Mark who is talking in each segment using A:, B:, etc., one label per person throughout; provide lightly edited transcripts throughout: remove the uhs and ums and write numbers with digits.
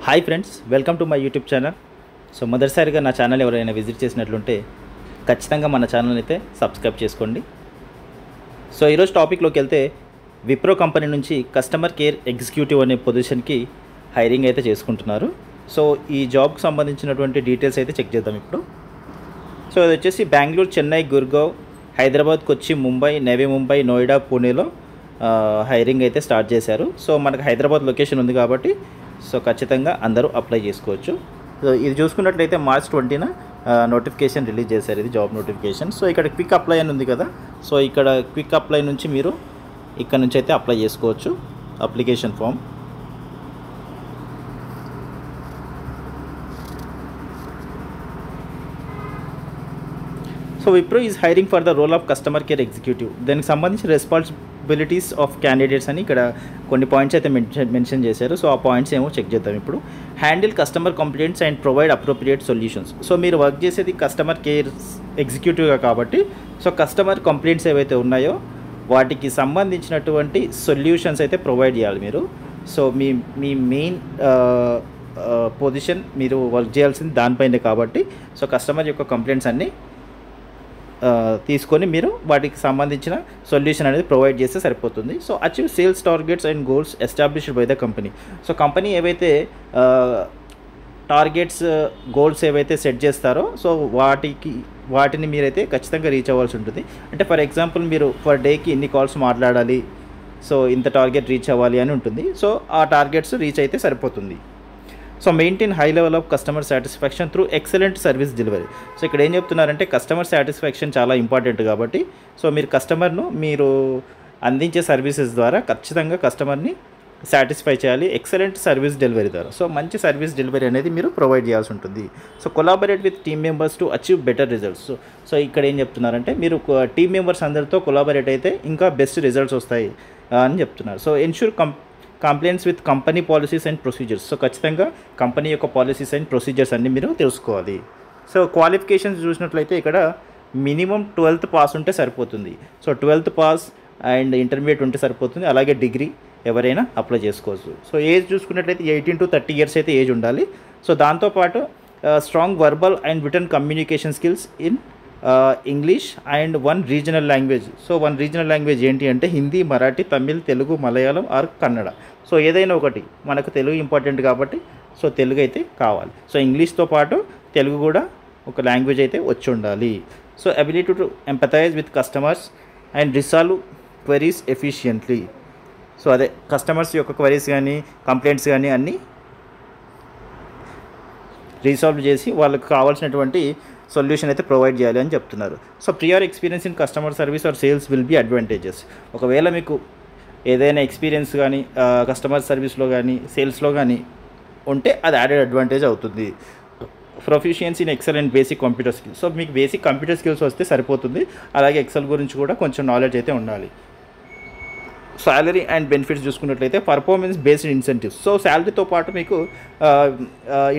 A: Hi friends, welcome to my YouTube channel. So మొదటిసారిగా నా channel ఎవరైనా విజిట్ చేసినట్లుంటే ఖచ్చితంగా మన ఛానల్ అయితే సబ్స్క్రైబ్ చేసుకోండి. సో ఈరోజు టాపిక్లోకి వెళ్తే విప్రో కంపెనీ నుంచి కస్టమర్ కేర్ ఎగ్జిక్యూటివ్ అనే పొజిషన్కి హైరింగ్ అయితే చేసుకుంటున్నారు. సో ఈ జాబ్కి సంబంధించినటువంటి డీటెయిల్స్ అయితే చెక్ చేద్దాం ఇప్పుడు. సో ఇది వచ్చేసి బెంగళూరు, చెన్నై, గుర్గావ్, హైదరాబాద్, కొచ్చి, ముంబై, నవీ ముంబై, నోయిడా, పూణేలో హైరింగ్ అయితే స్టార్ట్ చేశారు. సో మనకు హైదరాబాద్ లొకేషన్ ఉంది కాబట్టి సో ఖచ్చితంగా అందరూ అప్లై చేసుకోవచ్చు. సో ఇది చూసుకున్నట్లయితే మార్చ్ 20న నోటిఫికేషన్ రిలీజ్ చేశారు, ఇది జాబ్ నోటిఫికేషన్. సో ఇక్కడ క్విక్ అప్లై అని ఉంది కదా, సో ఇక్కడ క్విక్ అప్లై నుంచి మీరు ఇక్కడ నుంచి అయితే అప్లై చేసుకోవచ్చు application form. So Wipro is hiring for the role of customer care executive. దానికి సంబంధించిన రెస్పాన్సిబిలిటీస్ ఆఫ్ క్యాండిడేట్స్ అని ఇక్కడ కొన్ని పాయింట్స్ అయితే మెన్షన్ చేశారు. సో ఆ పాయింట్స్ ఏమో చెక్ చేద్దాం ఇప్పుడు. Handle customer complaints and provide appropriate solutions. So మీరు వర్క్ చేసేది కస్టమర్ కేర్ ఎగ్జిక్యూటివ్గా కాబట్టి సో కస్టమర్ కంప్లైంట్స్ ఏవైతే ఉన్నాయో వాటికి సంబంధించినటువంటి సొల్యూషన్స్ అయితే ప్రొవైడ్ చేయాలి మీరు. సో మీ మెయిన్ పొజిషన్ మీరు వర్క్ చేయాల్సింది దానిపైనే కాబట్టి సో కస్టమర్ యొక్క కంప్లైంట్స్ అన్నీ తీసుకొని మీరు వాటికి సంబంధించిన సొల్యూషన్ అనేది ప్రొవైడ్ చేస్తే సరిపోతుంది. So achieve sales targets and goals established by the company. So company ఏవైతే టార్గెట్స్ గోల్స్ ఏవైతే సెట్ చేస్తారో సో వాటిని మీరైతే ఖచ్చితంగా రీచ్ అవ్వాల్సి ఉంటుంది. అంటే ఫర్ ఎగ్జాంపుల్ మీరు పర్ డేకి ఇన్ని కాల్స్ మాట్లాడాలి, సో ఇంత టార్గెట్ రీచ్ అవ్వాలి అని ఉంటుంది. సో ఆ టార్గెట్స్ రీచ్ అయితే సరిపోతుంది. So maintain high level of customer satisfaction through excellent service delivery. So ఇక్కడ ఏం చెప్తున్నారంటే కస్టమర్ సాటిస్ఫాక్షన్ చాలా ఇంపార్టెంట్ కాబట్టి సో మీరు అందించే సర్వీసెస్ ద్వారా ఖచ్చితంగా కస్టమర్ని సాటిస్ఫై చేయాలి ఎక్సలెంట్ సర్వీస్ డెలివరీ ద్వారా. సో మంచి సర్వీస్ డెలివరీ అనేది మీరు ప్రొవైడ్ చేయాల్సి ఉంటుంది. So collaborate with team members to achieve better results. So ఇక్కడ ఏం చెప్తున్నారంటే మీరు టీమ్ మెంబర్స్ అందరితో కొలాబరేట్ అయితే ఇంకా బెస్ట్ రిజల్ట్స్ వస్తాయి అని చెప్తున్నారు. So ensure complaints with company policies and procedures. So ఖచ్చితంగా కంపెనీ యొక్క పాలసీస్ అండ్ ప్రొసీజర్స్ అన్నీ మీరు తెలుసుకోవాలి. సో క్వాలిఫికేషన్స్ చూసినట్లయితే ఇక్కడ మినిమం 12th పాస్ ఉంటే సరిపోతుంది. So 12th pass and intermediate ఉంటే సరిపోతుంది. అలాగే డిగ్రీ ఎవరైనా అప్లై చేసుకోవచ్చు. సో ఏజ్ చూసుకున్నట్లయితే 18 to 30 years అయితే ఏజ్ ఉండాలి. సో దాంతోపాటు strong verbal and written communication skills in English and 1 regional language. So 1 regional language ఏంటి అంటే హిందీ, మరాఠీ, తమిళ్, తెలుగు, మలయాళం ఆర్ కన్నడ. సో ఏదైనా ఒకటి, మనకు తెలుగు ఇంపార్టెంట్ కాబట్టి సో తెలుగు అయితే కావాలి. సో ఇంగ్లీష్తో పాటు తెలుగు కూడా ఒక లాంగ్వేజ్ అయితే వచ్చి ఉండాలి. So ability to empathise with customers and resolve queries efficiently. So అదే కస్టమర్స్ యొక్క క్వరీస్ కానీ కంప్లైంట్స్ కానీ అన్నీ రీసాల్వ్ చేసి వాళ్ళకి కావాల్సినటువంటి సొల్యూషన్ అయితే ప్రొవైడ్ చేయాలి అని చెప్తున్నారు. So prior experience in customer service or sales will be advantages. ఒకవేళ మీకు ఏదైనా ఎక్స్పీరియన్స్ కానీ కస్టమర్ సర్వీస్లో కానీ సేల్స్లో కానీ ఉంటే అది యాడెడ్ అడ్వాంటేజ్ అవుతుంది. Proficiency in Excel and basic computer skills. So మీకు బేసిక్ కంప్యూటర్ స్కిల్స్ వస్తే సరిపోతుంది. అలాగే ఎక్సెల్ గురించి కూడా కొంచెం నాలెడ్జ్ అయితే ఉండాలి. సాలరీ అండ్ బెనిఫిట్స్ చూసుకున్నట్లయితే పర్ఫార్మెన్స్ బేస్డ్ ఇన్సెంటివ్స్. సో శాలరీతో పాటు మీకు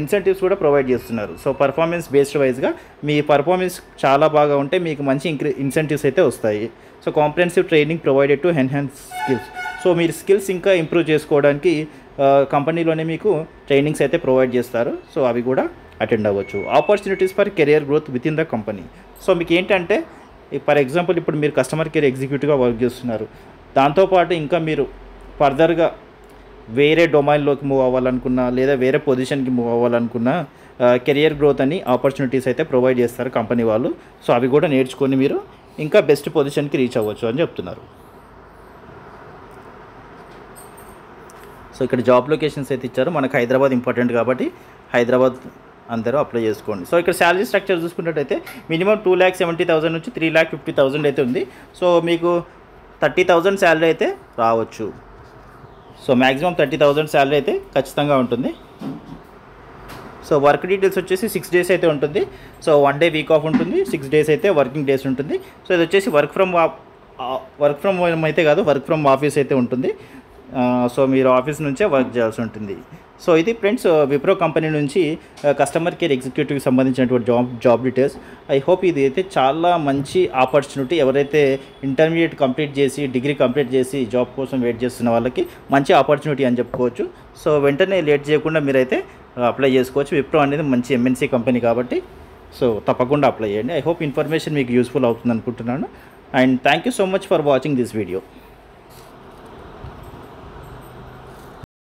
A: ఇన్సెంటివ్స్ కూడా ప్రొవైడ్ చేస్తున్నారు. సో పర్ఫార్మెన్స్ బేస్డ్ వైజ్గా మీ పర్ఫార్మెన్స్ చాలా బాగా ఉంటే మీకు మంచి ఇన్సెంటివ్స్ అయితే వస్తాయి. So comprehensive training provided to enhance skills. So మీరు స్కిల్స్ ఇంకా ఇంప్రూవ్ చేసుకోవడానికి కంపెనీలోనే మీకు ట్రైనింగ్స్ అయితే ప్రొవైడ్ చేస్తారు. సో అవి కూడా అటెండ్ అవ్వచ్చు. Opportunities for career growth with in the company. So మీకు ఏంటంటే ఫర్ ఎగ్జాంపుల్ ఇప్పుడు మీరు కస్టమర్ కేర్ ఎగ్జిక్యూటివ్గా వర్క్ చేస్తున్నారు, దాంతోపాటు ఇంకా మీరు ఫర్దర్గా వేరే డొమైన్లోకి మూవ్ అవ్వాలనుకున్నా లేదా వేరే పొజిషన్కి మూవ్ అవ్వాలనుకున్నా కెరియర్ గ్రోత్ అని ఆపర్చునిటీస్ అయితే ప్రొవైడ్ చేస్తారు కంపెనీ వాళ్ళు. సో అవి కూడా నేర్చుకొని మీరు ఇంకా బెస్ట్ పొజిషన్కి రీచ్ అవ్వచ్చు అని చెప్తున్నారు. సో ఇక్కడ జాబ్ లొకేషన్స్ అయితే ఇచ్చారు. మనకు హైదరాబాద్ ఇంపార్టెంట్ కాబట్టి హైదరాబాద్ అందరూ అప్లై చేసుకోండి. సో ఇక్కడ శాలరీ స్ట్రక్చర్ చూసుకున్నట్టయితే మినిమం 2,70,000 నుంచి 3,50,000 అయితే ఉంది. సో మీకు 30,000 శాలరీ అయితే రావచ్చు. సో మ్యాక్సిమం 30,000 శాలరీ అయితే ఖచ్చితంగా ఉంటుంది. సో వర్క్ డీటెయిల్స్ వచ్చేసి 6 days అయితే ఉంటుంది. సో 1 day వీక్ ఆఫ్ ఉంటుంది, 6 days అయితే వర్కింగ్ డేస్ ఉంటుంది. సో ఇది వచ్చేసి వర్క్ ఫ్రమ్ హోమ్ అయితే కాదు, వర్క్ ఫ్రమ్ ఆఫీస్ అయితే ఉంటుంది. సో మీరు ఆఫీస్ నుంచే వర్క్ చేయాల్సి ఉంటుంది. సో ఇది ఫ్రెండ్స్ విప్రో కంపెనీ నుంచి కస్టమర్ కేర్ ఎగ్జిక్యూటివ్కి సంబంధించినటువంటి జాబ్ డీటెయిల్స్. ఐ హోప్ ఇది అయితే చాలా మంచి ఆపర్చునిటీ. ఎవరైతే ఇంటర్మీడియట్ కంప్లీట్ చేసి డిగ్రీ కంప్లీట్ చేసి జాబ్ కోసం వెయిట్ చేస్తున్న వాళ్ళకి మంచి ఆపర్చునిటీ అని చెప్పుకోవచ్చు. సో వెంటనే లేట్ చేయకుండా మీరైతే అప్లై చేసుకోవచ్చు. విప్రో అనేది మంచి ఎంఎన్సీ కంపెనీ కాబట్టి సో తప్పకుండా అప్లై చేయండి. ఐ హోప్ ఇన్ఫర్మేషన్ మీకు యూస్ఫుల్ అవుతుంది అనుకుంటున్నాను. And thank you so much for watching this video.